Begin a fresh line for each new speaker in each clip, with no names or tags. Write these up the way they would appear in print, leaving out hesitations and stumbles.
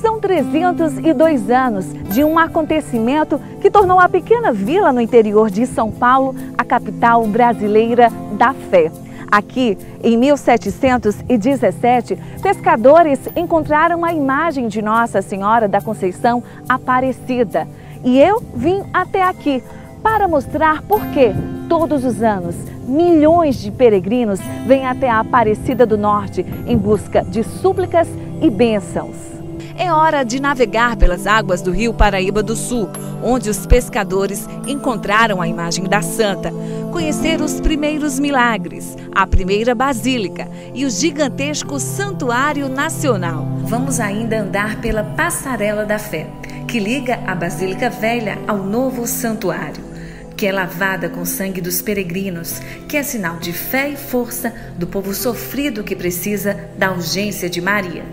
São 302 anos de um acontecimento que tornou a pequena vila no interior de São Paulo a capital brasileira da fé. Aqui, em 1717, pescadores encontraram a imagem de Nossa Senhora da Conceição Aparecida. E eu vim até aqui para mostrar por que, todos os anos, milhões de peregrinos vêm até a Aparecida do Norte em busca de súplicas e bênçãos. É hora de navegar pelas águas do rio Paraíba do Sul, onde os pescadores encontraram a imagem da Santa, conhecer os primeiros milagres, a primeira basílica e o gigantesco Santuário Nacional. Vamos ainda andar pela Passarela da Fé, que liga a Basílica Velha ao novo santuário, que é lavada com o sangue dos peregrinos, que é sinal de fé e força do povo sofrido que precisa da urgência de Maria.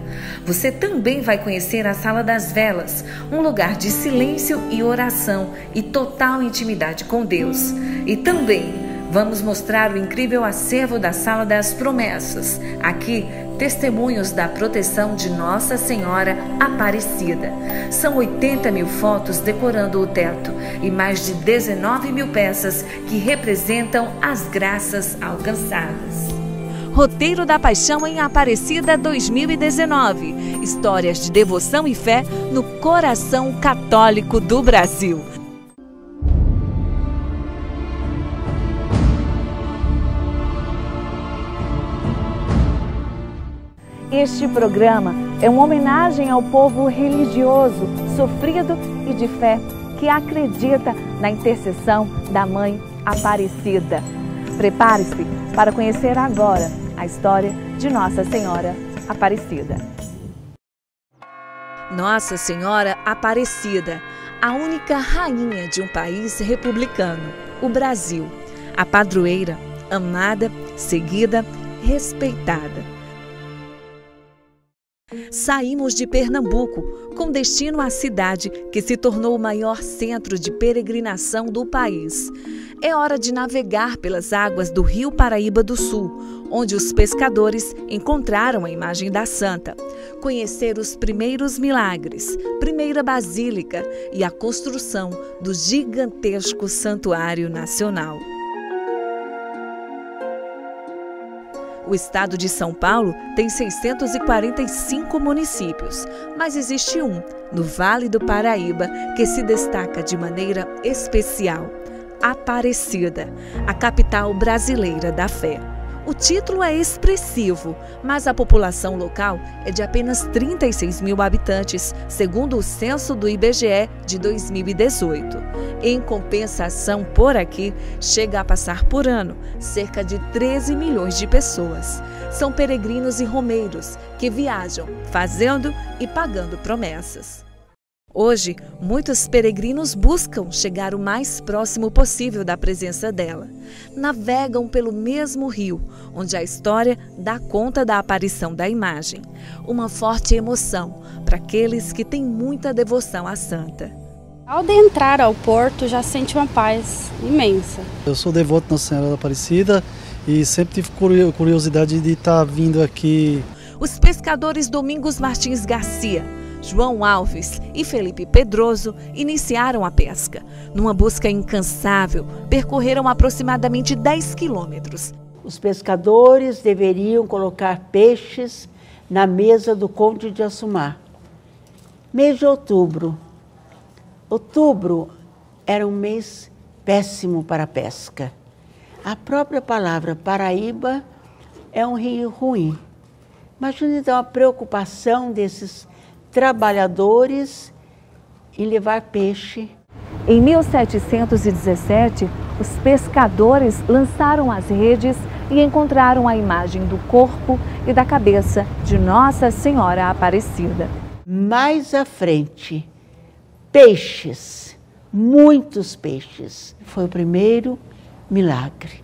Você também vai conhecer a Sala das Velas, um lugar de silêncio e oração e total intimidade com Deus. E também vamos mostrar o incrível acervo da Sala das Promessas. Aqui, testemunhos da proteção de Nossa Senhora Aparecida. São 80 mil fotos decorando o teto e mais de 19 mil peças que representam as graças alcançadas. Roteiro da Paixão em Aparecida 2019. Histórias de devoção e fé no coração católico do Brasil. Este programa é uma homenagem ao povo religioso, sofrido e de fé, que acredita na intercessão da Mãe Aparecida. Prepare-se para conhecer agora a história de Nossa Senhora Aparecida. Nossa Senhora Aparecida, a única rainha de um país republicano, o Brasil. A padroeira, amada, seguida, respeitada. Saímos de Pernambuco, com destino à cidade que se tornou o maior centro de peregrinação do país. É hora de navegar pelas águas do rio Paraíba do Sul, onde os pescadores encontraram a imagem da Santa, conhecer os primeiros milagres, primeira basílica e a construção do gigantesco Santuário Nacional. O estado de São Paulo tem 645 municípios, mas existe um, no Vale do Paraíba, que se destaca de maneira especial: Aparecida, a capital brasileira da fé. O título é expressivo, mas a população local é de apenas 36 mil habitantes, segundo o censo do IBGE de 2018. Em compensação, por aqui, chega a passar por ano cerca de 13 milhões de pessoas. São peregrinos e romeiros que viajam, fazendo e pagando promessas. Hoje, muitos peregrinos buscam chegar o mais próximo possível da presença dela. Navegam pelo mesmo rio, onde a história dá conta da aparição da imagem. Uma forte emoção para aqueles que têm muita devoção à Santa.
Ao entrar ao porto, já sente uma paz imensa.
Eu sou devoto da Nossa Senhora da Aparecida e sempre tive curiosidade de estar vindo aqui.
Os pescadores Domingos Martins Garcia, João Alves e Felipe Pedroso iniciaram a pesca. Numa busca incansável, percorreram aproximadamente 10 quilômetros.
Os pescadores deveriam colocar peixes na mesa do Conde de Assumar. Mês de outubro. Outubro era um mês péssimo para a pesca. A própria palavra Paraíba é um rio ruim. Imagina então a preocupação desses trabalhadores em levar peixe.
Em 1717, os pescadores lançaram as redes e encontraram a imagem do corpo e da cabeça de Nossa Senhora Aparecida.
Mais à frente, peixes, muitos peixes. Foi o primeiro milagre.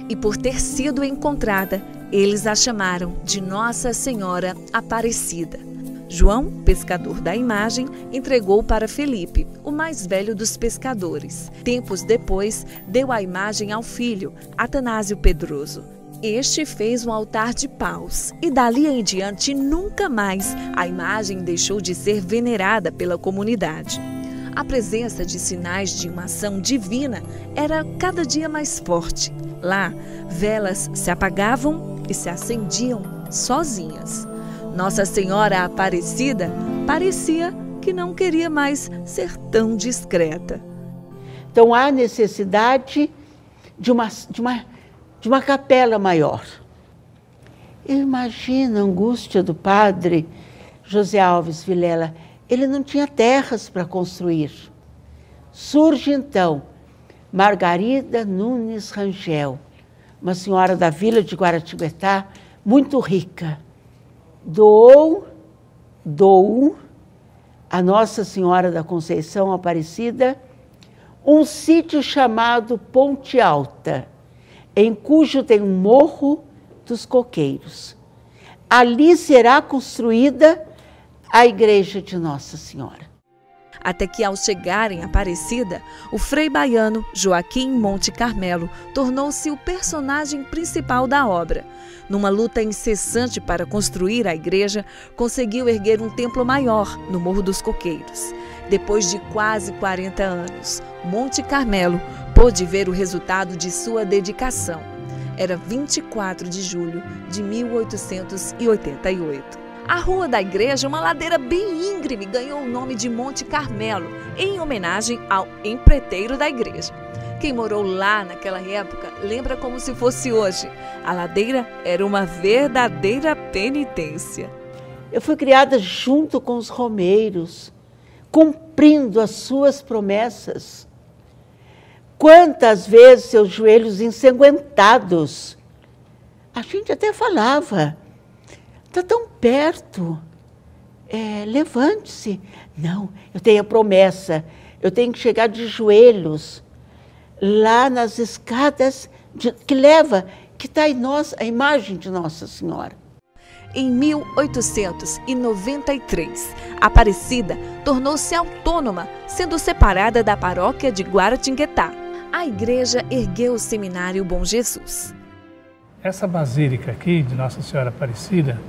E por ter sido encontrada, eles a chamaram de Nossa Senhora Aparecida. João, pescador da imagem, entregou para Felipe, o mais velho dos pescadores. Tempos depois, deu a imagem ao filho, Atanásio Pedroso. Este fez um altar de paus e dali em diante nunca mais a imagem deixou de ser venerada pela comunidade. A presença de sinais de uma ação divina era cada dia mais forte. Lá, velas se apagavam e se acendiam sozinhas. Nossa Senhora Aparecida parecia que não queria mais ser tão discreta.
Então há necessidade de uma capela maior. Eu imagino a angústia do padre José Alves Vilela. Ele não tinha terras para construir. Surge então Margarida Nunes Rangel, uma senhora da vila de Guaratinguetá, muito rica. Doou a Nossa Senhora da Conceição Aparecida um sítio chamado Ponte Alta, em cujo tem um morro dos coqueiros. Ali será construída a igreja de Nossa Senhora.
Até que, ao chegarem a Aparecida, o frei baiano Joaquim Monte Carmelo tornou-se o personagem principal da obra. Numa luta incessante para construir a igreja, conseguiu erguer um templo maior no Morro dos Coqueiros. Depois de quase 40 anos, Monte Carmelo pôde ver o resultado de sua dedicação. Era 24 de julho de 1888. A rua da igreja, uma ladeira bem íngreme, ganhou o nome de Monte Carmelo, em homenagem ao empreiteiro da igreja. Quem morou lá naquela época lembra como se fosse hoje. A ladeira era uma verdadeira penitência.
Eu fui criada junto com os romeiros, cumprindo as suas promessas. Quantas vezes seus joelhos ensanguentados. A gente até falava, está tão perto, levante-se. Não, eu tenho a promessa, eu tenho que chegar de joelhos lá nas escadas que está a imagem de Nossa Senhora.
Em 1893, Aparecida tornou-se autônoma, sendo separada da paróquia de Guaratinguetá. A igreja ergueu o seminário Bom Jesus.
Essa basílica aqui de Nossa Senhora Aparecida,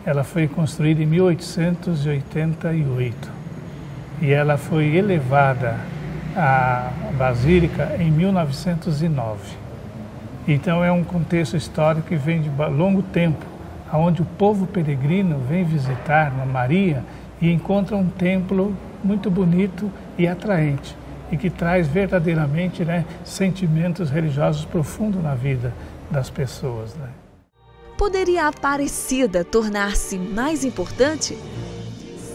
ela foi construída em 1888 e ela foi elevada à basílica em 1909. Então é um contexto histórico que vem de longo tempo, onde o povo peregrino vem visitar Maria e encontra um templo muito bonito e atraente e que traz verdadeiramente, sentimentos religiosos profundos na vida das pessoas.
Poderia a Aparecida tornar-se mais importante?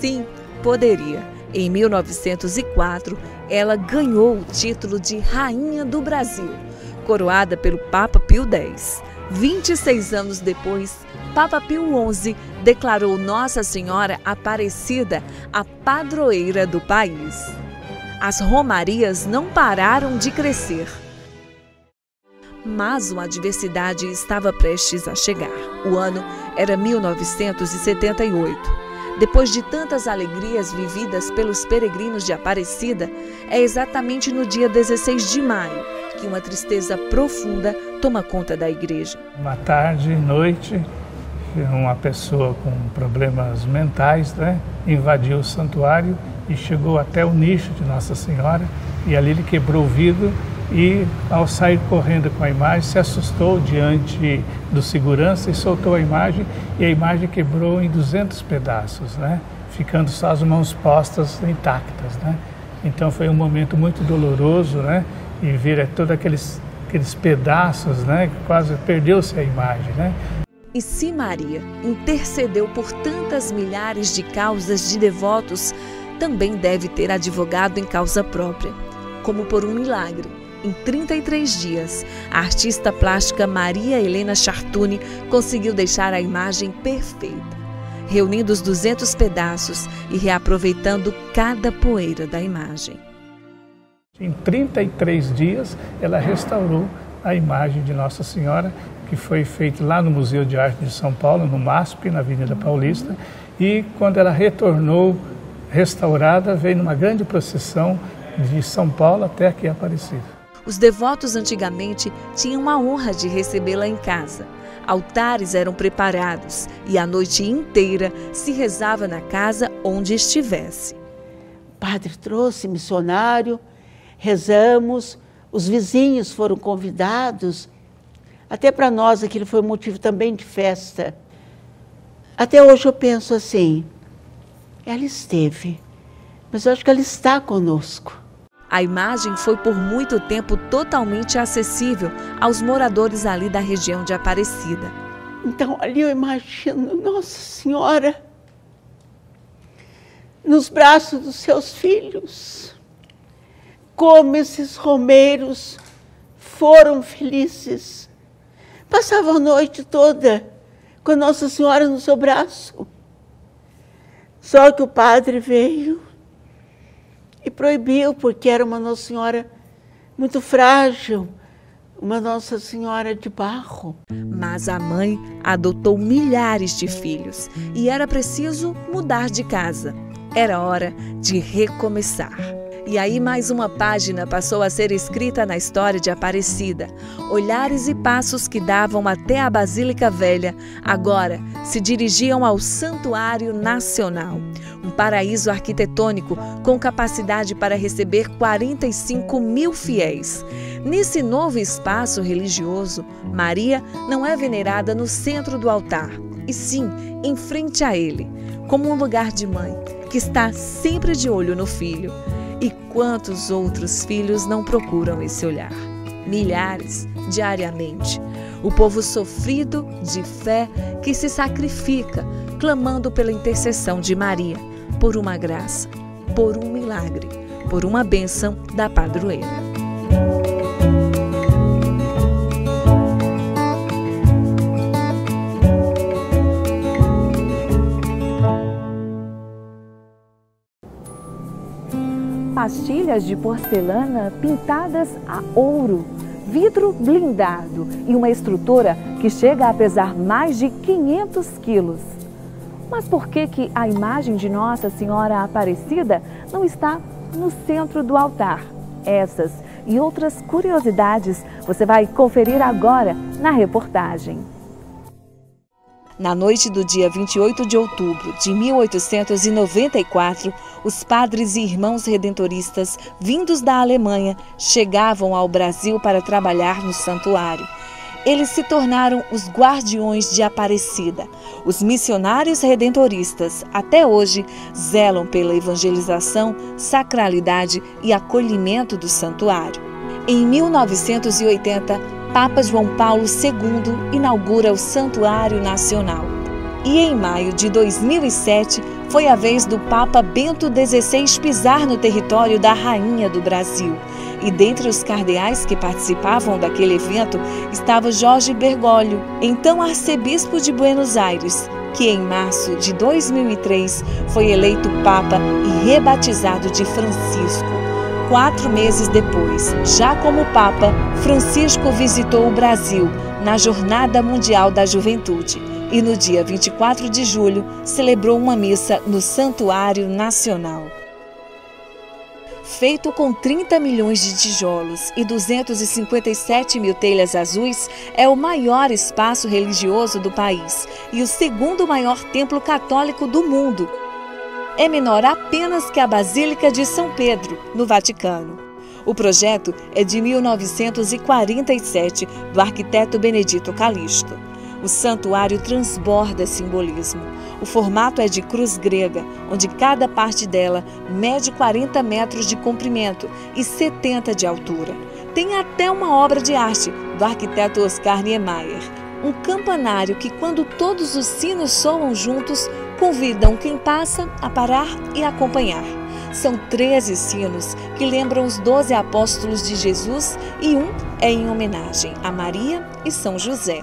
Sim, poderia. Em 1904, ela ganhou o título de Rainha do Brasil, coroada pelo Papa Pio X. 26 anos depois, Papa Pio XI declarou Nossa Senhora Aparecida a padroeira do país. As romarias não pararam de crescer. Mas uma adversidade estava prestes a chegar. O ano era 1978. Depois de tantas alegrias vividas pelos peregrinos de Aparecida, é exatamente no dia 16 de maio que uma tristeza profunda toma conta da igreja.
Uma tarde, noite, uma pessoa com problemas mentais, invadiu o santuário e chegou até o nicho de Nossa Senhora e ali ele quebrou o vidro e, ao sair correndo com a imagem, se assustou diante do segurança e soltou a imagem e a imagem quebrou em 200 pedaços, ficando só as mãos postas intactas. Então foi um momento muito doloroso, e ver todos aqueles pedaços, que quase perdeu-se a imagem.
E se Maria intercedeu por tantas milhares de causas de devotos, também deve ter advogado em causa própria, como por um milagre. Em 33 dias, a artista plástica Maria Helena Chartuni conseguiu deixar a imagem perfeita, reunindo os 200 pedaços e reaproveitando cada poeira da imagem.
Em 33 dias, ela restaurou a imagem de Nossa Senhora, que foi feita lá no Museu de Arte de São Paulo, no MASP, na Avenida Paulista, e quando ela retornou restaurada, veio numa grande procissão de São Paulo até aqui Aparecida.
Os devotos antigamente tinham a honra de recebê-la em casa. Altares eram preparados e a noite inteira se rezava na casa onde estivesse.
O padre trouxe missionário, rezamos, os vizinhos foram convidados. Até para nós aquilo foi motivo também de festa. Até hoje eu penso assim, ela esteve, mas eu acho que ela está conosco.
A imagem foi por muito tempo totalmente acessível aos moradores ali da região de Aparecida.
Então ali eu imagino Nossa Senhora nos braços dos seus filhos, como esses romeiros foram felizes. Passavam a noite toda com Nossa Senhora no seu braço. Só que o padre veio e proibiu, porque era uma Nossa Senhora muito frágil, uma Nossa Senhora de barro.
Mas a mãe adotou milhares de filhos e era preciso mudar de casa. Era hora de recomeçar. E aí mais uma página passou a ser escrita na história de Aparecida. Olhares e passos que davam até a Basílica Velha, agora se dirigiam ao Santuário Nacional. Um paraíso arquitetônico com capacidade para receber 45 mil fiéis. Nesse novo espaço religioso, Maria não é venerada no centro do altar, e sim em frente a ele, como um lugar de mãe que está sempre de olho no filho. E quantos outros filhos não procuram esse olhar? Milhares, diariamente. O povo sofrido de fé que se sacrifica, clamando pela intercessão de Maria, por uma graça, por um milagre, por uma bênção da padroeira. Pastilhas de porcelana pintadas a ouro, vidro blindado e uma estrutura que chega a pesar mais de 500 quilos. Mas por que a imagem de Nossa Senhora Aparecida não está no centro do altar? Essas e outras curiosidades você vai conferir agora na reportagem. Na noite do dia 28 de outubro de 1894, os padres e irmãos redentoristas vindos da Alemanha chegavam ao Brasil para trabalhar no santuário. Eles se tornaram os guardiões de Aparecida. Os missionários redentoristas, até hoje, zelam pela evangelização, sacralidade e acolhimento do santuário. Em 1980, Papa João Paulo II inaugura o Santuário Nacional. E em maio de 2007, foi a vez do Papa Bento XVI pisar no território da Rainha do Brasil. E dentre os cardeais que participavam daquele evento estava Jorge Bergoglio, então arcebispo de Buenos Aires, que em março de 2003 foi eleito Papa e rebatizado de Francisco. 4 meses depois, já como Papa, Francisco visitou o Brasil na Jornada Mundial da Juventude e no dia 24 de julho celebrou uma missa no Santuário Nacional. Feito com 30 milhões de tijolos e 257 mil telhas azuis, é o maior espaço religioso do país e o segundo maior templo católico do mundo. É menor apenas que a Basílica de São Pedro, no Vaticano. O projeto é de 1947, do arquiteto Benedito Calixto. O santuário transborda simbolismo. O formato é de cruz grega, onde cada parte dela mede 40 metros de comprimento e 70 de altura. Tem até uma obra de arte do arquiteto Oscar Niemeyer. Um campanário que, quando todos os sinos soam juntos, convidam quem passa a parar e acompanhar. São 13 sinos que lembram os 12 apóstolos de Jesus e um é em homenagem a Maria e São José.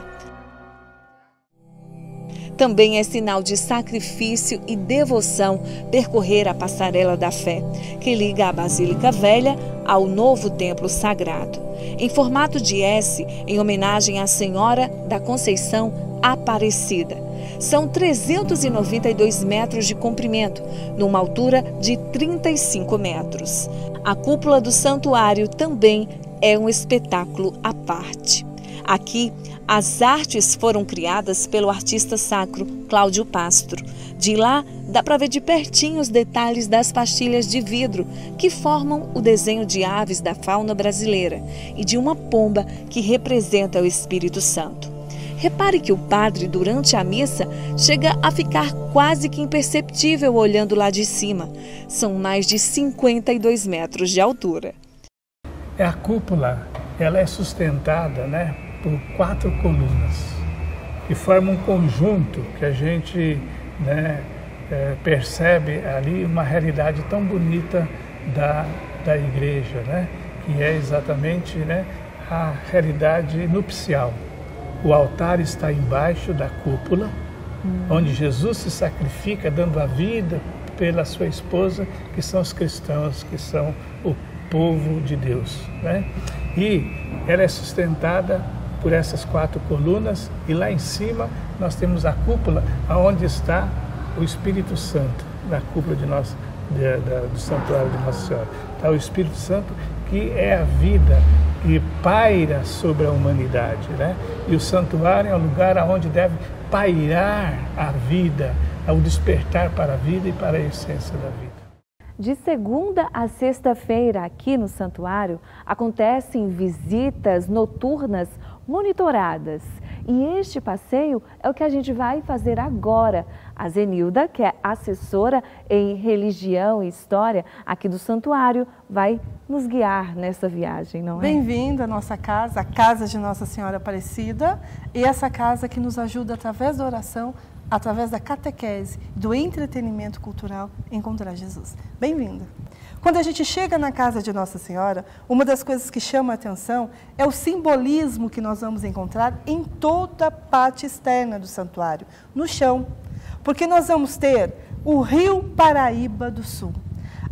Também é sinal de sacrifício e devoção percorrer a passarela da fé, que liga a Basílica Velha ao novo templo sagrado. Em formato de S, em homenagem à Senhora da Conceição Aparecida. São 392 metros de comprimento, numa altura de 35 metros. A cúpula do santuário também é um espetáculo à parte. Aqui, as artes foram criadas pelo artista sacro Cláudio Pastro. De lá, dá para ver de pertinho os detalhes das pastilhas de vidro que formam o desenho de aves da fauna brasileira e de uma pomba que representa o Espírito Santo. Repare que o padre, durante a missa, chega a ficar quase que imperceptível olhando lá de cima. São mais de 52 metros de altura.
A cúpula, ela é sustentada, por 4 colunas que formam um conjunto que a gente percebe ali uma realidade tão bonita da igreja, que é exatamente a realidade nupcial. O altar está embaixo da cúpula, onde Jesus se sacrifica dando a vida pela sua esposa, que são os cristãos, que são o povo de Deus. E ela é sustentada por essas 4 colunas, e lá em cima nós temos a cúpula, onde está o Espírito Santo, na cúpula do santuário de Nossa Senhora. Está o Espírito Santo, que é a vida que paira sobre a humanidade, E o santuário é o lugar onde deve pairar a vida, ao despertar para a vida e para a essência da vida.
De segunda a sexta-feira, aqui no santuário, acontecem visitas noturnas monitoradas. E este passeio é o que a gente vai fazer agora. A Zenilda, que é assessora em religião e história aqui do santuário, vai nos guiar nessa viagem, não é?
Bem-vindo à nossa casa, a Casa de Nossa Senhora Aparecida, e essa casa que nos ajuda através da oração, através da catequese, do entretenimento cultural, a encontrar Jesus. Bem-vindo! Quando a gente chega na casa de Nossa Senhora, uma das coisas que chama a atenção é o simbolismo que nós vamos encontrar em toda a parte externa do santuário, no chão. Porque nós vamos ter o Rio Paraíba do Sul.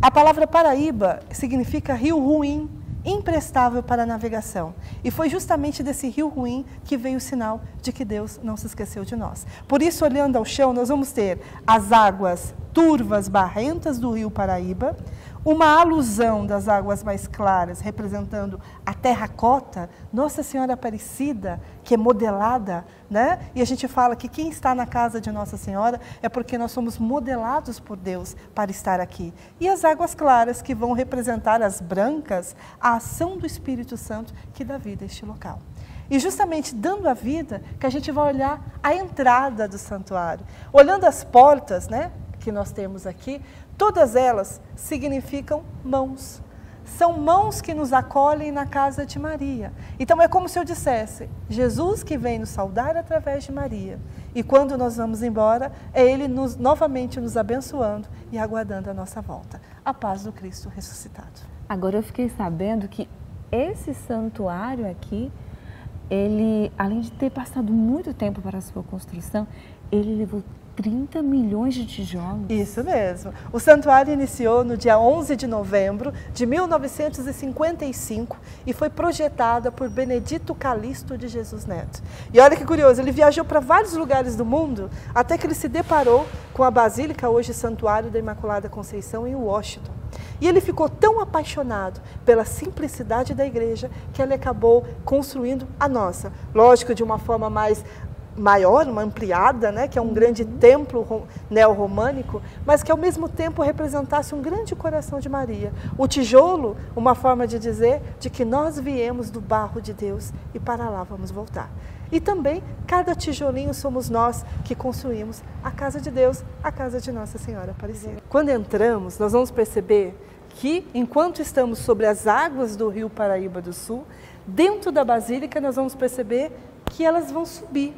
A palavra Paraíba significa rio ruim, imprestável para a navegação. E foi justamente desse rio ruim que veio o sinal de que Deus não se esqueceu de nós. Por isso, olhando ao chão, nós vamos ter as águas turvas, barrentas do rio Paraíba, uma alusão das águas mais claras, representando a terracota, Nossa Senhora Aparecida, que é modelada, E a gente fala que quem está na casa de Nossa Senhora é porque nós somos modelados por Deus para estar aqui. E as águas claras, que vão representar as brancas, a ação do Espírito Santo que dá vida a este local. E justamente dando a vida, que a gente vai olhar a entrada do santuário. Olhando as portas, que nós temos aqui, todas elas significam mãos. São mãos que nos acolhem na casa de Maria. Então é como se eu dissesse, Jesus que vem nos saudar através de Maria. E quando nós vamos embora, é Ele novamente nos abençoando e aguardando a nossa volta. A paz do Cristo ressuscitado.
Agora eu fiquei sabendo que esse santuário aqui, ele, além de ter passado muito tempo para a sua construção, ele levou 30 milhões de tijolos.
Isso mesmo. O santuário iniciou no dia 11 de novembro de 1955 e foi projetada por Benedito Calixto de Jesus Neto. E olha que curioso, ele viajou para vários lugares do mundo até que ele se deparou com a Basílica, hoje Santuário da Imaculada Conceição, em Washington. E ele ficou tão apaixonado pela simplicidade da igreja que ele acabou construindo a nossa. Lógico, de uma forma maior, uma ampliada, que é um grande templo neo-românico, mas que ao mesmo tempo representasse um grande coração de Maria. O tijolo, uma forma de dizer de que nós viemos do barro de Deus e para lá vamos voltar. E também, cada tijolinho somos nós que construímos a casa de Deus, a casa de Nossa Senhora Aparecida. Quando entramos, nós vamos perceber que, enquanto estamos sobre as águas do Rio Paraíba do Sul, dentro da Basílica nós vamos perceber que elas vão subir,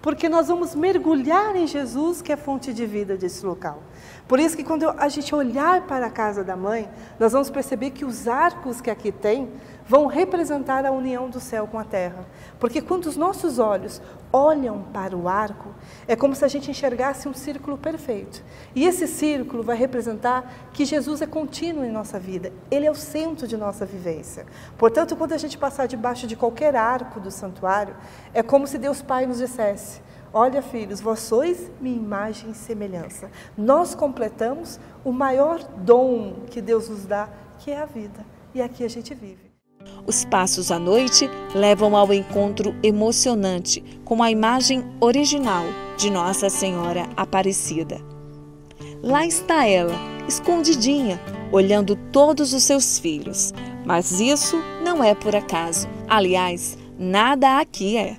porque nós vamos mergulhar em Jesus, que é fonte de vida desse local. Por isso que quando a gente olhar para a casa da mãe, nós vamos perceber que os arcos que aqui tem vão representar a união do céu com a terra. Porque quando os nossos olhos olham para o arco, é como se a gente enxergasse um círculo perfeito. E esse círculo vai representar que Jesus é contínuo em nossa vida. Ele é o centro de nossa vivência. Portanto, quando a gente passar debaixo de qualquer arco do santuário, é como se Deus Pai nos dissesse: olha, filhos, vós sois minha imagem e semelhança. Nós completamos o maior dom que Deus nos dá, que é a vida. E aqui a gente vive.
Os passos à noite levam ao encontro emocionante com a imagem original de Nossa Senhora Aparecida. Lá está ela, escondidinha, olhando todos os seus filhos. Mas isso não é por acaso. Aliás, nada aqui é.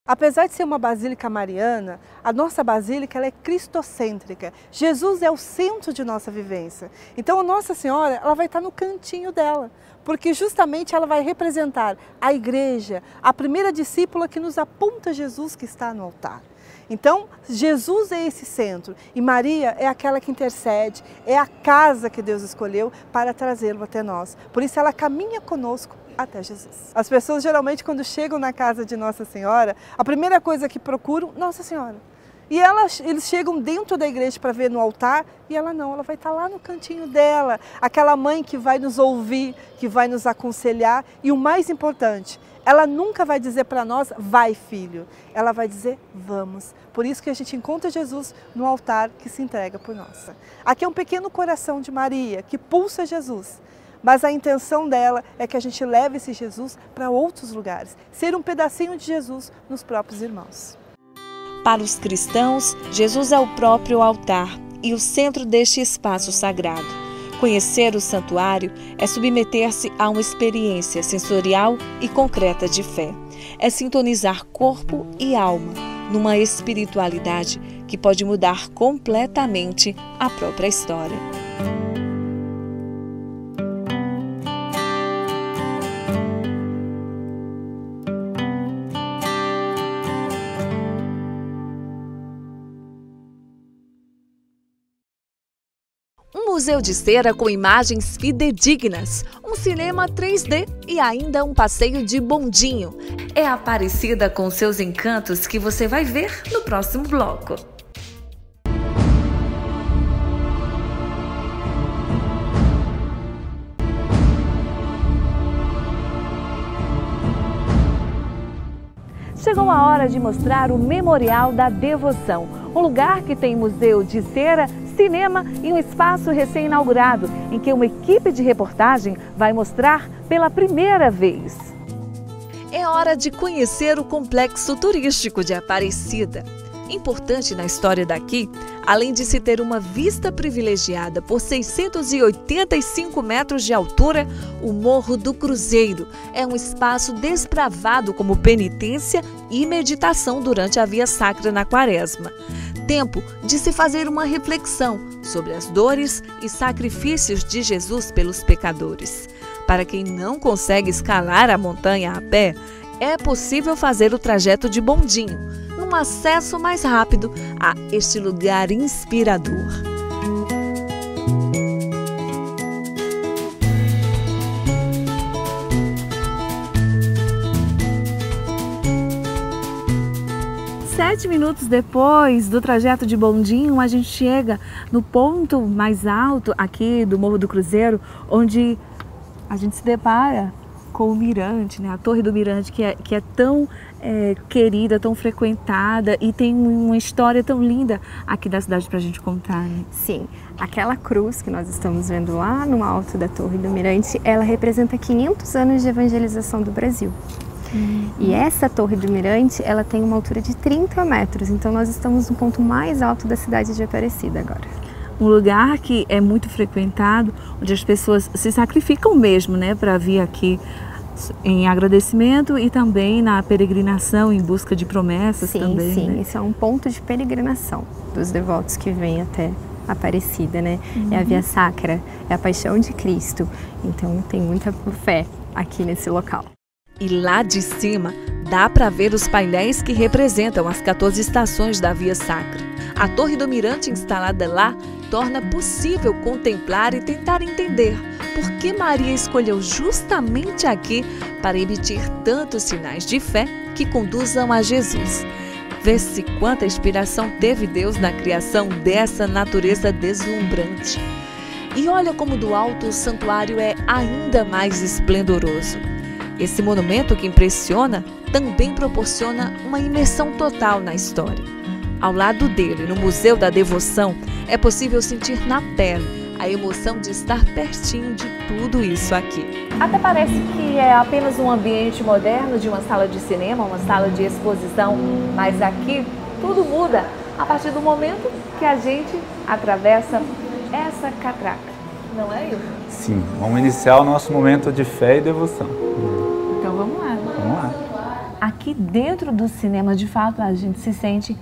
Apesar de ser uma basílica mariana, a nossa basílica ela é cristocêntrica. Jesus é o centro de nossa vivência. Então a Nossa Senhora ela vai estar no cantinho dela, porque justamente ela vai representar a igreja, a primeira discípula que nos aponta Jesus que está no altar. Então, Jesus é esse centro e Maria é aquela que intercede, é a casa que Deus escolheu para trazê-lo até nós. Por isso ela caminha conosco até Jesus. As pessoas geralmente quando chegam na casa de Nossa Senhora, a primeira coisa que procuram, Nossa Senhora. E eles chegam dentro da igreja para ver no altar e ela não, ela vai estar lá no cantinho dela, aquela mãe que vai nos ouvir, que vai nos aconselhar e o mais importante, ela nunca vai dizer para nós, vai filho, ela vai dizer, vamos. Por isso que a gente encontra Jesus no altar que se entrega por nós. Aqui é um pequeno coração de Maria que pulsa Jesus, mas a intenção dela é que a gente leve esse Jesus para outros lugares, ser um pedacinho de Jesus nos próprios irmãos.
Para os cristãos, Jesus é o próprio altar e o centro deste espaço sagrado. Conhecer o santuário é submeter-se a uma experiência sensorial e concreta de fé. É sintonizar corpo e alma numa espiritualidade que pode mudar completamente a própria história. Um museu de cera com imagens fidedignas, um cinema 3D e ainda um passeio de bondinho. É a Aparecida com seus encantos que você vai ver no próximo bloco. Chegou a hora de mostrar o Memorial da Devoção, um lugar que tem museu de cera, cinema e um espaço recém-inaugurado, em que uma equipe de reportagem vai mostrar pela primeira vez. É hora de conhecer o complexo turístico de Aparecida. Importante na história daqui, além de se ter uma vista privilegiada por 685 metros de altura, o Morro do Cruzeiro é um espaço desbravado como penitência e meditação durante a Via Sacra na Quaresma. Tempo de se fazer uma reflexão sobre as dores e sacrifícios de Jesus pelos pecadores. Para quem não consegue escalar a montanha a pé, é possível fazer o trajeto de bondinho, num acesso mais rápido a este lugar inspirador. Sete minutos depois do trajeto de bondinho, a gente chega no ponto mais alto aqui do Morro do Cruzeiro, onde a gente se depara com o mirante, né? A Torre do Mirante, que é tão querida, tão frequentada e tem uma história tão linda aqui da cidade para a gente contar, né?
Sim, aquela cruz que nós estamos vendo lá no alto da Torre do Mirante, ela representa 500 anos de evangelização do Brasil. E essa Torre do Mirante, ela tem uma altura de 30 metros, então nós estamos no ponto mais alto da cidade de Aparecida agora.
Um lugar que é muito frequentado, onde as pessoas se sacrificam mesmo, né, para vir aqui em agradecimento e também na peregrinação em busca de promessas também.
Sim,
né?
Esse é um ponto de peregrinação dos devotos que vêm até Aparecida, né? É a Via Sacra, é a paixão de Cristo, então tem muita fé aqui nesse local.
E lá de cima dá para ver os painéis que representam as 14 estações da Via Sacra. A Torre do Mirante instalada lá torna possível contemplar e tentar entender por que Maria escolheu justamente aqui para emitir tantos sinais de fé que conduzam a Jesus. Vê-se quanta inspiração teve Deus na criação dessa natureza deslumbrante. E olha como do alto o santuário é ainda mais esplendoroso. Esse monumento que impressiona também proporciona uma imersão total na história. Ao lado dele, no Museu da Devoção, é possível sentir na pele a emoção de estar pertinho de tudo isso aqui. Até parece que é apenas um ambiente moderno de uma sala de cinema, uma sala de exposição, mas aqui tudo muda a partir do momento que a gente atravessa essa catraca, não é, Ilva?
Sim, vamos iniciar o nosso momento de fé e devoção.
Então vamos lá.
Vamos lá.
Aqui dentro do cinema, de fato, a gente se sente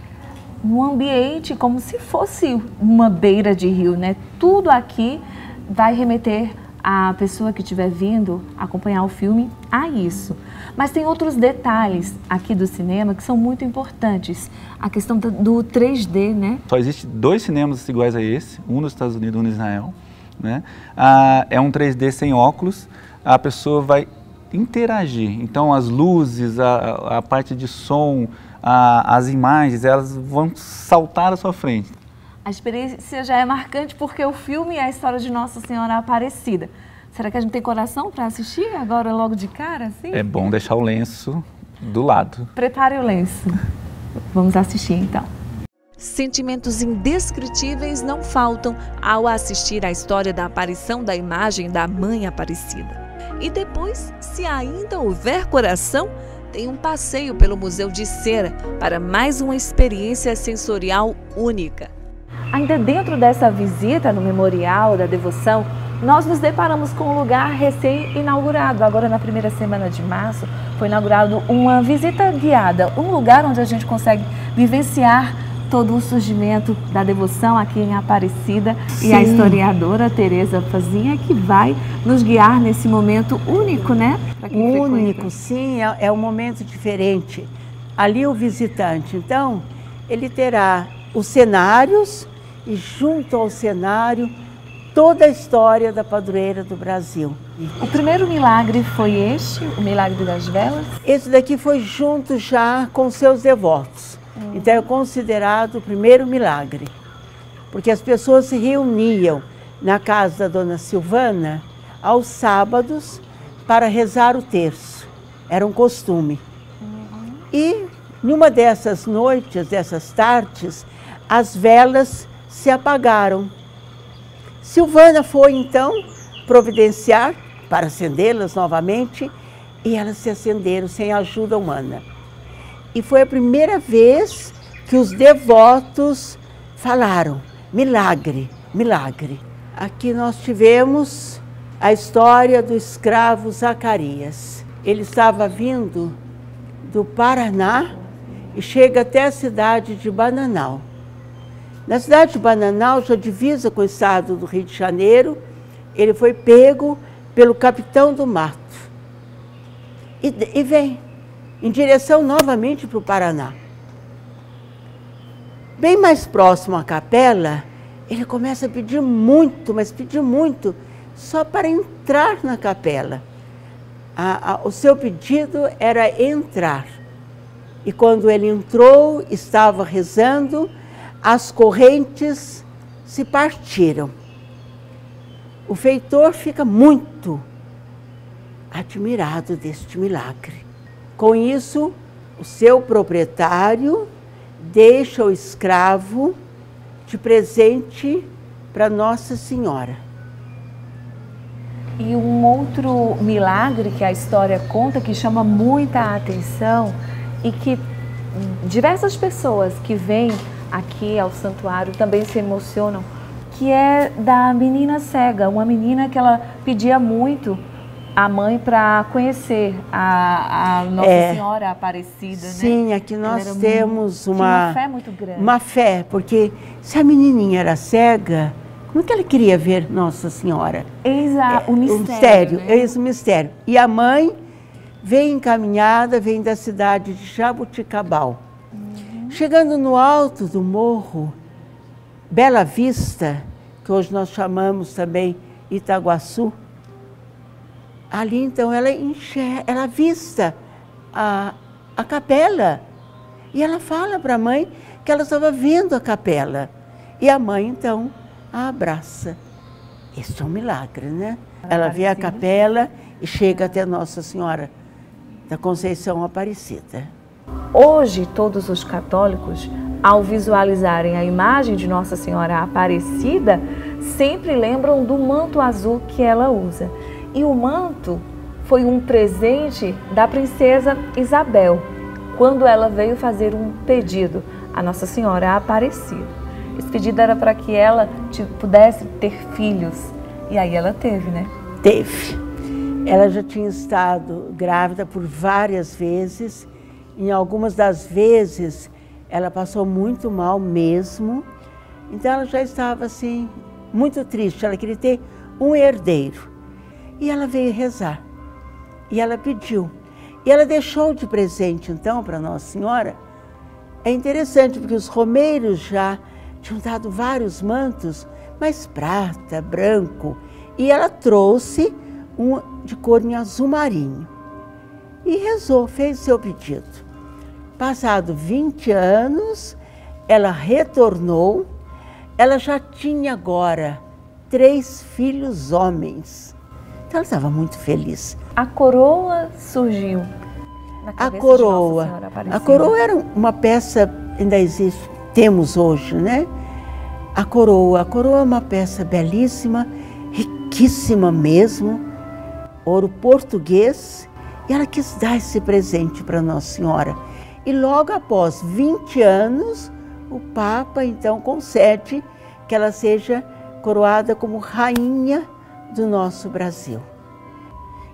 num ambiente como se fosse uma beira de rio, né? Tudo aqui vai remeter a pessoa que estiver vindo acompanhar o filme a isso. Mas tem outros detalhes aqui do cinema que são muito importantes. A questão do 3D, né?
Só existe 2 cinemas iguais a esse, um nos Estados Unidos e um no Israel, né? É um 3D sem óculos, a pessoa vai interagir. Então as luzes, a parte de som, as imagens, elas vão saltar à sua frente.
A experiência já é marcante porque o filme é a história de Nossa Senhora Aparecida. Será que a gente tem coração para assistir agora logo de cara? Assim?
É bom deixar o lenço do lado.
Prepare o lenço. Vamos assistir então. Sentimentos indescritíveis não faltam ao assistir à história da aparição da imagem da Mãe Aparecida. E depois, se ainda houver coração, tem um passeio pelo Museu de Cera para mais uma experiência sensorial única. Ainda dentro dessa visita no Memorial da Devoção, nós nos deparamos com um lugar recém-inaugurado. Agora, na primeira semana de março, foi inaugurado uma visita guiada, um lugar onde a gente consegue vivenciar todo o surgimento da devoção aqui em Aparecida. Sim. E a historiadora Tereza Fazinha que vai nos guiar nesse momento único, né?
Único, sim, é um momento diferente. Ali o visitante, então, ele terá os cenários e junto ao cenário toda a história da padroeira do Brasil.
O primeiro milagre foi este, o milagre das velas?
Esse daqui foi junto já com seus devotos. Então é considerado o primeiro milagre, porque as pessoas se reuniam na casa da Dona Silvana aos sábados para rezar o terço. Era um costume. E numa dessas noites, dessas tardes, as velas se apagaram. Silvana foi então providenciar para acendê-las novamente e elas se acenderam sem ajuda humana. E foi a primeira vez que os devotos falaram, milagre, milagre. Aqui nós tivemos a história do escravo Zacarias. Ele estava vindo do Paraná e chega até a cidade de Bananal. Na cidade de Bananal, já divisa com o estado do Rio de Janeiro, ele foi pego pelo capitão do mato e vem em direção novamente para o Paraná. Bem mais próximo à capela, ele começa a pedir muito, mas pedir muito, só para entrar na capela. O seu pedido era entrar. E quando ele entrou, estava rezando, as correntes se partiram. O feitor fica muito admirado deste milagre. Com isso, o seu proprietário deixa o escravo de presente para Nossa Senhora.
E um outro milagre que a história conta, que chama muita atenção e que diversas pessoas que vêm aqui ao santuário também se emocionam, que é da menina cega, uma menina que ela pedia muito a mãe para conhecer a Nossa Senhora Aparecida, né?
Sim, aqui nós temos uma
fé muito grande.
Uma fé, porque se a menininha era cega, como é que ela queria ver Nossa Senhora?
Exato, o mistério.
Né? Esse mistério. E a mãe vem encaminhada, vem da cidade de Jabuticabal. Chegando no alto do morro, Bela Vista, que hoje nós chamamos também Itaguaçu, ali então ela avista a capela e ela fala para a mãe que ela estava vendo a capela. E a mãe então a abraça. Isso é um milagre, né? Ela vê a capela e chega até Nossa Senhora da Conceição Aparecida.
Hoje, todos os católicos, ao visualizarem a imagem de Nossa Senhora Aparecida, sempre lembram do manto azul que ela usa. E o manto foi um presente da princesa Isabel, quando ela veio fazer um pedido a Nossa Senhora Aparecida. Esse pedido era para que ela pudesse ter filhos. E aí ela teve, né?
Teve. Ela já tinha estado grávida por várias vezes. Em algumas das vezes, ela passou muito mal mesmo. Então ela já estava assim, muito triste. Ela queria ter um herdeiro. E ela veio rezar. E ela pediu. E ela deixou de presente, então, para Nossa Senhora. É interessante, porque os romeiros já tinham dado vários mantos, mas prata, branco. E ela trouxe um de cor em azul marinho. E rezou, fez o seu pedido. Passado 20 anos, ela retornou. Ela já tinha agora 3 filhos homens. Então ela estava muito feliz.
A coroa surgiu na cabeça de Nossa Senhora Aparecida.
A coroa era uma peça, ainda existe, temos hoje, né? A coroa é uma peça belíssima, riquíssima mesmo, ouro português, e ela quis dar esse presente para Nossa Senhora. E logo após 20 anos, o Papa então concede que ela seja coroada como rainha do nosso Brasil.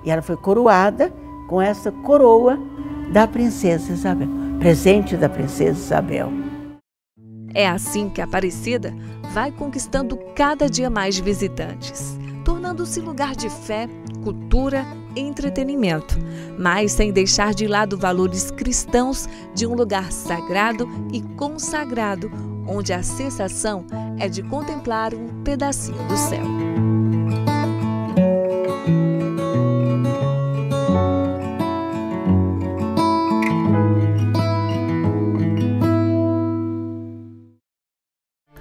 E ela foi coroada com essa coroa da princesa Isabel, presente da princesa Isabel.
É assim que a Aparecida vai conquistando cada dia mais visitantes, tornando-se lugar de fé, cultura e entretenimento, mas sem deixar de lado valores cristãos de um lugar sagrado e consagrado, onde a sensação é de contemplar um pedacinho do céu.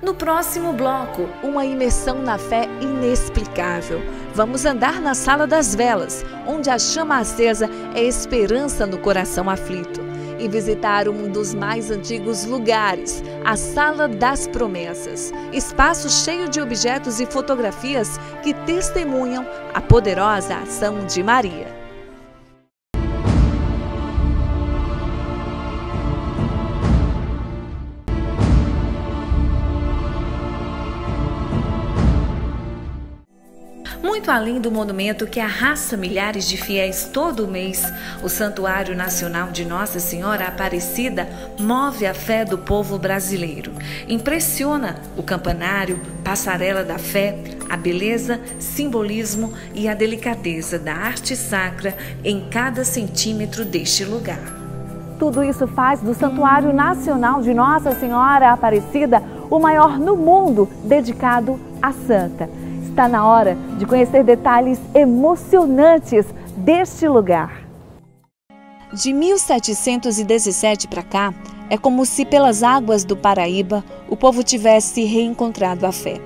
No próximo bloco, uma imersão na fé inexplicável. Vamos andar na Sala das Velas, onde a chama acesa é esperança no coração aflito. E visitar um dos mais antigos lugares, a Sala das Promessas. Espaço cheio de objetos e fotografias que testemunham a poderosa ação de Maria. Muito além do monumento que arrasta milhares de fiéis todo mês, o Santuário Nacional de Nossa Senhora Aparecida move a fé do povo brasileiro. Impressiona o campanário, passarela da fé, a beleza, simbolismo e a delicadeza da arte sacra em cada centímetro deste lugar. Tudo isso faz do Santuário Nacional de Nossa Senhora Aparecida o maior no mundo dedicado à santa. Está na hora de conhecer detalhes emocionantes deste lugar. De 1717 para cá, é como se pelas águas do Paraíba o povo tivesse reencontrado a fé.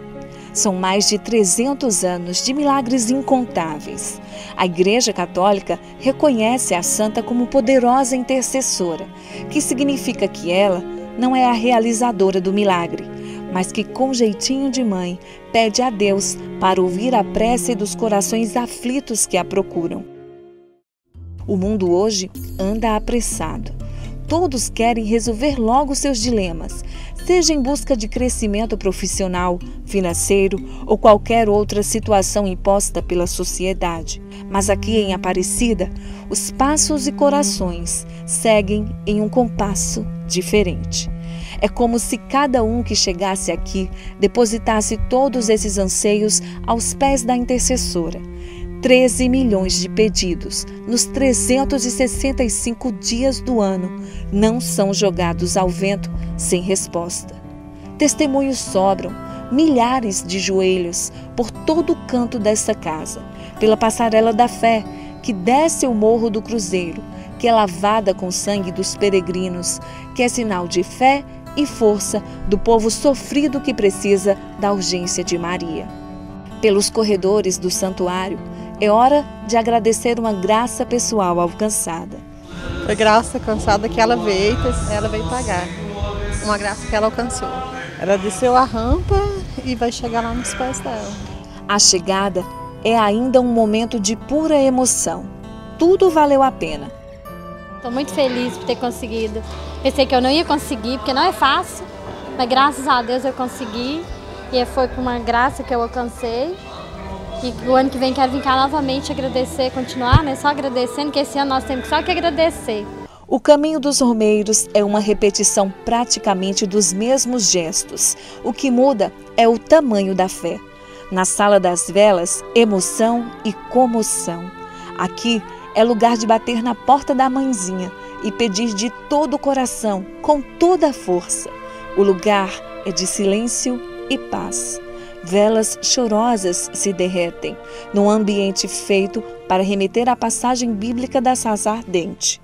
São mais de 300 anos de milagres incontáveis. A Igreja Católica reconhece a santa como poderosa intercessora, que significa que ela não é a realizadora do milagre, mas que com jeitinho de mãe pede a Deus para ouvir a prece dos corações aflitos que a procuram. O mundo hoje anda apressado. Todos querem resolver logo seus dilemas, seja em busca de crescimento profissional, financeiro ou qualquer outra situação imposta pela sociedade. Mas aqui em Aparecida, os passos e corações seguem em um compasso diferente. É como se cada um que chegasse aqui depositasse todos esses anseios aos pés da intercessora. 13 milhões de pedidos nos 365 dias do ano não são jogados ao vento sem resposta. Testemunhos sobram, milhares de joelhos por todo o canto desta casa, pela passarela da fé que desce o Morro do Cruzeiro, que é lavada com sangue dos peregrinos, que é sinal de fé e força do povo sofrido que precisa da urgência de Maria. Pelos corredores do santuário, é hora de agradecer uma graça pessoal alcançada.
Foi graça alcançada que ela veio pagar. Uma graça que ela alcançou. Ela desceu a rampa e vai chegar lá nos pés dela.
A chegada é ainda um momento de pura emoção. Tudo valeu a pena.
Estou muito feliz por ter conseguido. Pensei que eu não ia conseguir, porque não é fácil, mas graças a Deus eu consegui. E foi por uma graça que eu alcancei. E o ano que vem quero vir cá novamente agradecer, continuar, né? Só agradecendo, que esse ano nós temos só que agradecer.
O caminho dos romeiros é uma repetição praticamente dos mesmos gestos. O que muda é o tamanho da fé. Na Sala das Velas, emoção e comoção. Aqui é lugar de bater na porta da mãezinha e pedir de todo o coração, com toda a força. O lugar é de silêncio e paz. Velas chorosas se derretem, num ambiente feito para remeter à passagem bíblica da sarça ardente.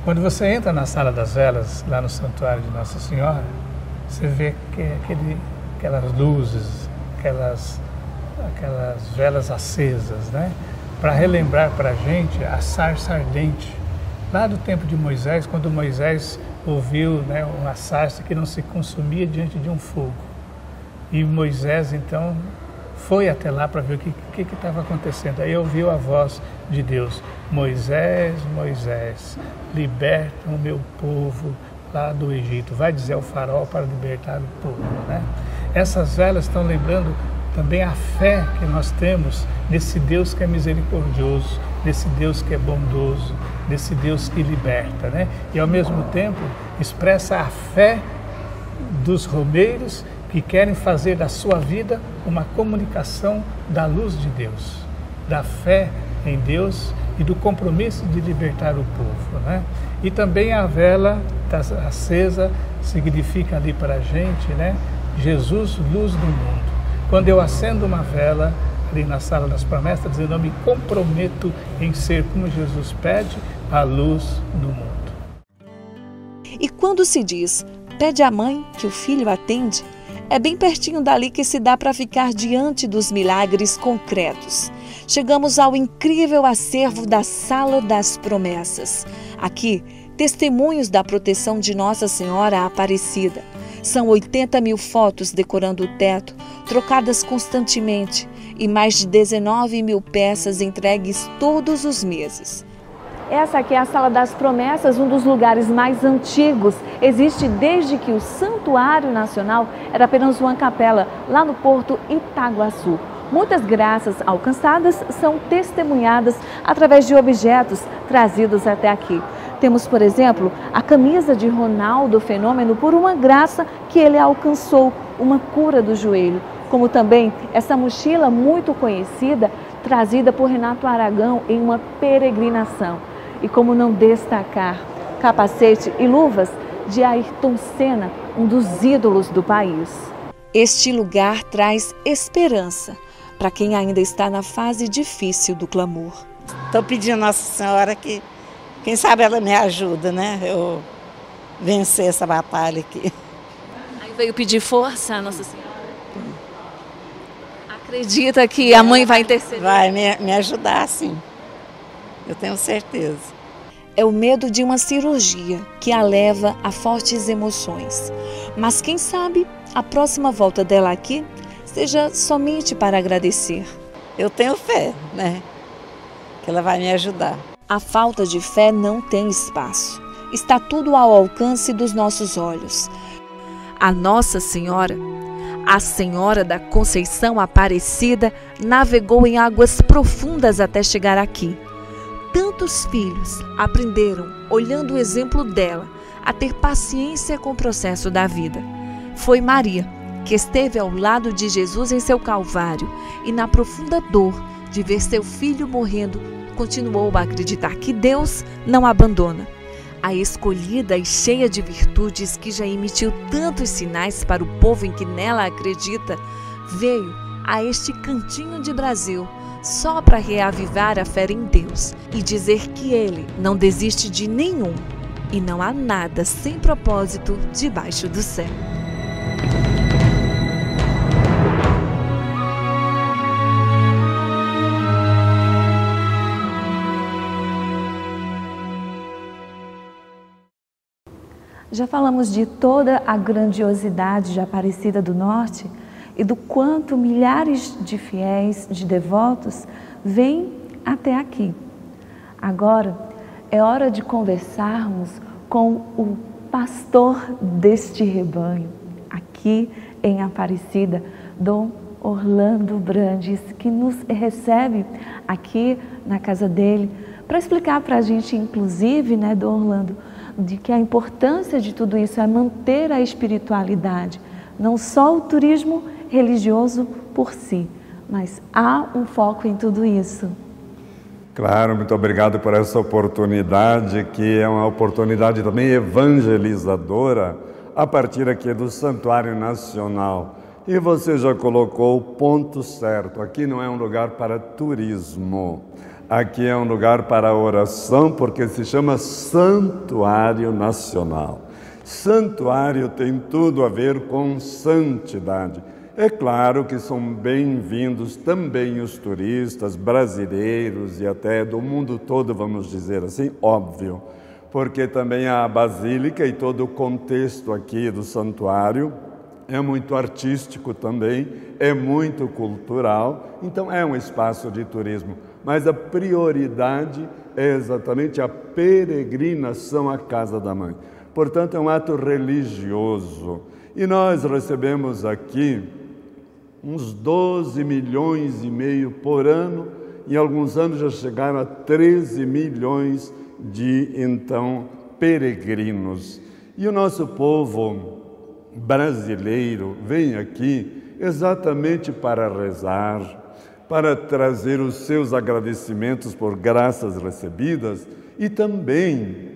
Quando você entra na Sala das Velas, lá no Santuário de Nossa Senhora, você vê que aquelas luzes, aquelas velas acesas, né? Para relembrar para a gente a sarça ardente. Lá do tempo de Moisés, quando Moisés ouviu, né, uma sarça que não se consumia diante de um fogo. E Moisés, então, foi até lá para ver o que estava acontecendo. Aí ouviu a voz de Deus: Moisés, Moisés, liberta o meu povo lá do Egito. Vai dizer ao faraó para libertar o povo, né? Essas velas estão lembrando também a fé que nós temos nesse Deus que é misericordioso, nesse Deus que é bondoso, nesse Deus que liberta, né? E ao mesmo tempo expressa a fé dos romeiros que querem fazer da sua vida uma comunicação da luz de Deus, da fé em Deus e do compromisso de libertar o povo, né? E também a vela acesa significa ali para a gente, né? Jesus, luz do mundo. Quando eu acendo uma vela ali na Sala das Promessas, dizendo: eu me comprometo em ser, como Jesus pede, a luz do mundo.
E quando se diz, pede à mãe que o filho atende, é bem pertinho dali que se dá para ficar diante dos milagres concretos. Chegamos ao incrível acervo da Sala das Promessas. Aqui, testemunhos da proteção de Nossa Senhora Aparecida. São 80 mil fotos decorando o teto, trocadas constantemente, e mais de 19 mil peças entregues todos os meses. Essa aqui é a Sala das Promessas, um dos lugares mais antigos. Existe desde que o Santuário Nacional era apenas uma capela, lá no Porto Itaguaçu. Muitas graças alcançadas são testemunhadas através de objetos trazidos até aqui. Temos, por exemplo, a camisa de Ronaldo Fenômeno por uma graça que ele alcançou, uma cura do joelho. Como também essa mochila muito conhecida, trazida por Renato Aragão em uma peregrinação. E como não destacar capacete e luvas de Ayrton Senna, um dos ídolos do país. Este lugar traz esperança para quem ainda está na fase difícil do clamor.
Estou pedindo a Nossa Senhora que, quem sabe, ela me ajuda, né? Eu vencer essa batalha aqui.
Aí veio pedir força a Nossa Senhora. Acredita que a mãe vai interceder?
Vai me ajudar, sim. Eu tenho certeza.
É o medo de uma cirurgia que a leva a fortes emoções. Mas quem sabe a próxima volta dela aqui seja somente para agradecer.
Eu tenho fé, né? Que ela vai me ajudar.
A falta de fé não tem espaço. Está tudo ao alcance dos nossos olhos. A Nossa Senhora, a Senhora da Conceição Aparecida, navegou em águas profundas até chegar aqui. Tantos filhos aprenderam, olhando o exemplo dela, a ter paciência com o processo da vida. Foi Maria que esteve ao lado de Jesus em seu Calvário e na profunda dor de ver seu filho morrendo, continuou a acreditar que Deus não abandona. A escolhida e cheia de virtudes que já emitiu tantos sinais para o povo em que nela acredita, veio a este cantinho de Brasil só para reavivar a fé em Deus e dizer que Ele não desiste de nenhum e não há nada sem propósito debaixo do céu. Já falamos de toda a grandiosidade de Aparecida do Norte e do quanto milhares de fiéis, de devotos, vêm até aqui. Agora é hora de conversarmos com o pastor deste rebanho, aqui em Aparecida, Dom Orlando Brandes, que nos recebe aqui na casa dele, para explicar para a gente, inclusive, né, Dom Orlando, de que a importância de tudo isso é manter a espiritualidade, não só o turismo religioso por si, mas há um foco em tudo isso.
Claro, muito obrigado por essa oportunidade, que é uma oportunidade também evangelizadora, a partir aqui do Santuário Nacional. E você já colocou o ponto certo, aqui não é um lugar para turismo, aqui é um lugar para oração, porque se chama Santuário Nacional. Santuário tem tudo a ver com santidade. É claro que são bem-vindos também os turistas brasileiros e até do mundo todo, vamos dizer assim, óbvio, porque também a basílica e todo o contexto aqui do santuário é muito artístico também, é muito cultural, então é um espaço de turismo. Mas a prioridade é exatamente a peregrinação à casa da mãe. Portanto, é um ato religioso. E nós recebemos aqui uns 12 milhões e meio por ano, em alguns anos já chegaram a 13 milhões de, então, peregrinos. E o nosso povo brasileiro vem aqui exatamente para rezar, para trazer os seus agradecimentos por graças recebidas e também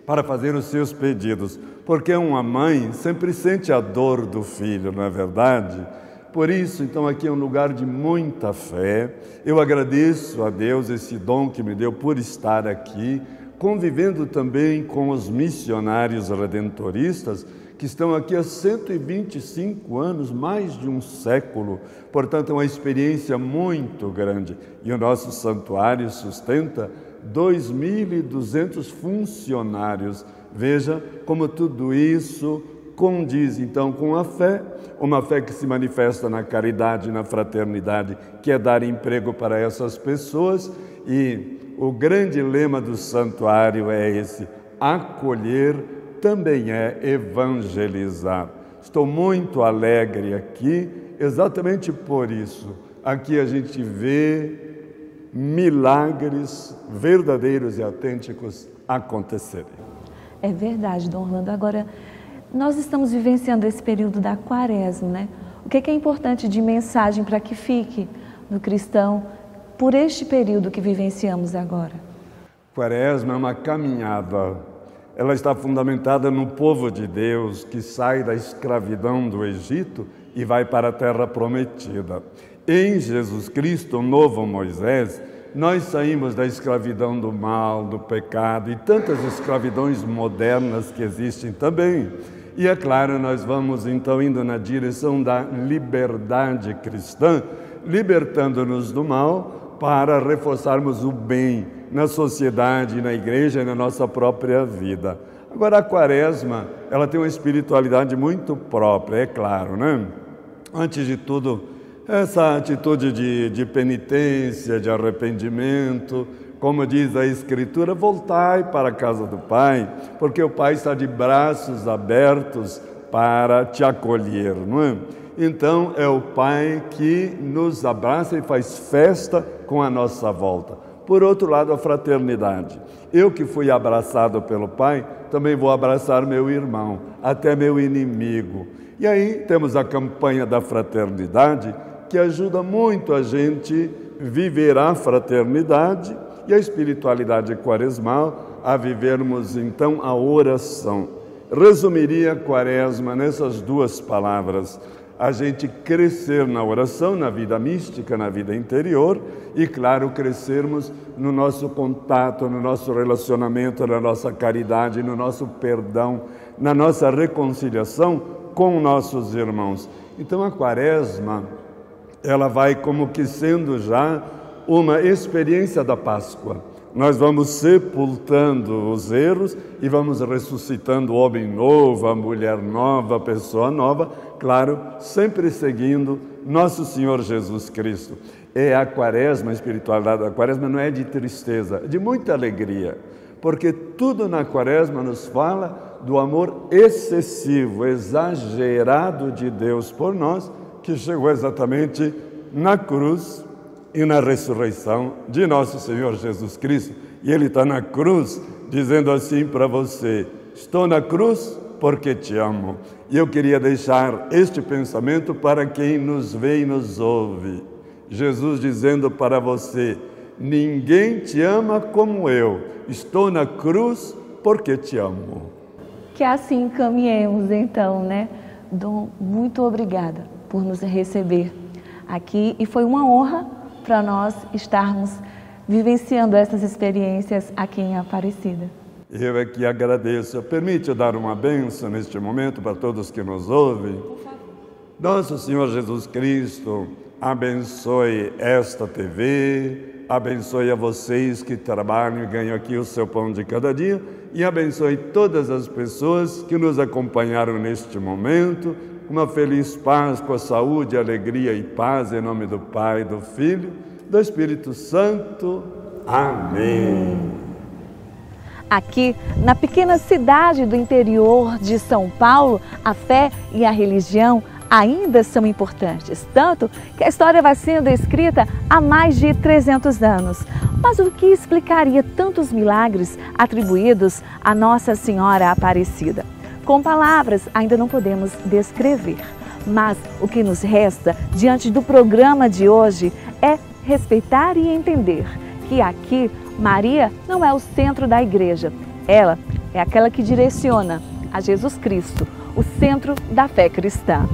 para fazer os seus pedidos, porque uma mãe sempre sente a dor do filho, não é verdade? Por isso, então, aqui é um lugar de muita fé. Eu agradeço a Deus esse dom que me deu por estar aqui, convivendo também com os missionários redentoristas, que estão aqui há 125 anos, mais de um século. Portanto, é uma experiência muito grande. E o nosso santuário sustenta 2.200 funcionários. Veja como tudo isso condiz, então, com a fé, uma fé que se manifesta na caridade, na fraternidade, que é dar emprego para essas pessoas. E o grande lema do santuário é esse: acolher também é evangelizar. Estou muito alegre aqui, exatamente por isso. Aqui a gente vê milagres verdadeiros e autênticos acontecerem.
É verdade, Dom Orlando. Agora, nós estamos vivenciando esse período da Quaresma, né? O que é importante de mensagem para que fique no cristão por este período que vivenciamos agora?
Quaresma é uma caminhada. Ela está fundamentada no povo de Deus que sai da escravidão do Egito e vai para a terra prometida. Em Jesus Cristo, o novo Moisés, nós saímos da escravidão do mal, do pecado e tantas escravidões modernas que existem também. E é claro, nós vamos então indo na direção da liberdade cristã, libertando-nos do mal para reforçarmos o bem na sociedade, na igreja e na nossa própria vida. Agora, a Quaresma, ela tem uma espiritualidade muito própria, é claro, né? Antes de tudo, essa atitude de penitência, de arrependimento, como diz a Escritura, voltai para a casa do Pai, porque o Pai está de braços abertos para te acolher, não é? Então, é o Pai que nos abraça e faz festa com a nossa volta. Por outro lado, a fraternidade. Eu que fui abraçado pelo Pai, também vou abraçar meu irmão, até meu inimigo. E aí temos a campanha da fraternidade, que ajuda muito a gente viver a fraternidade e a espiritualidade quaresmal, a vivermos então a oração. Resumiria a Quaresma nessas duas palavras: a gente crescer na oração, na vida mística, na vida interior e, claro, crescermos no nosso contato, no nosso relacionamento, na nossa caridade, no nosso perdão, na nossa reconciliação com nossos irmãos. Então, a Quaresma, ela vai como que sendo já uma experiência da Páscoa. nós vamos sepultando os erros e vamos ressuscitando o homem novo, a mulher nova, a pessoa nova, claro, sempre seguindo nosso Senhor Jesus Cristo. É a quaresma, a espiritualidade da quaresma não é de tristeza, é de muita alegria, porque tudo na quaresma nos fala do amor excessivo, exagerado de Deus por nós, que chegou exatamente na cruz e na ressurreição de nosso Senhor Jesus Cristo. E Ele está na cruz dizendo assim para você: estou na cruz porque te amo. E eu queria deixar este pensamento para quem nos vê e nos ouve. Jesus dizendo para você: ninguém te ama como eu. Estou na cruz porque te amo.
Que assim caminhemos então, né? Dom, muito obrigada por nos receber aqui e foi uma honra para nós estarmos vivenciando essas experiências aqui em Aparecida.
Eu é que agradeço. Permite eu dar uma bênção neste momento para todos que nos ouvem? Nosso Senhor Jesus Cristo abençoe esta TV, abençoe a vocês que trabalham e ganham aqui o seu pão de cada dia e abençoe todas as pessoas que nos acompanharam neste momento. Uma feliz Páscoa, saúde, alegria e paz em nome do Pai, do Filho, do Espírito Santo. Amém.
Aqui, na pequena cidade do interior de São Paulo, a fé e a religião ainda são importantes, tanto que a história vai sendo escrita há mais de 300 anos. Mas o que explicaria tantos milagres atribuídos a Nossa Senhora Aparecida? Com palavras ainda não podemos descrever, mas o que nos resta diante do programa de hoje é respeitar e entender que aqui Maria não é o centro da igreja, ela é aquela que direciona a Jesus Cristo, o centro da fé cristã.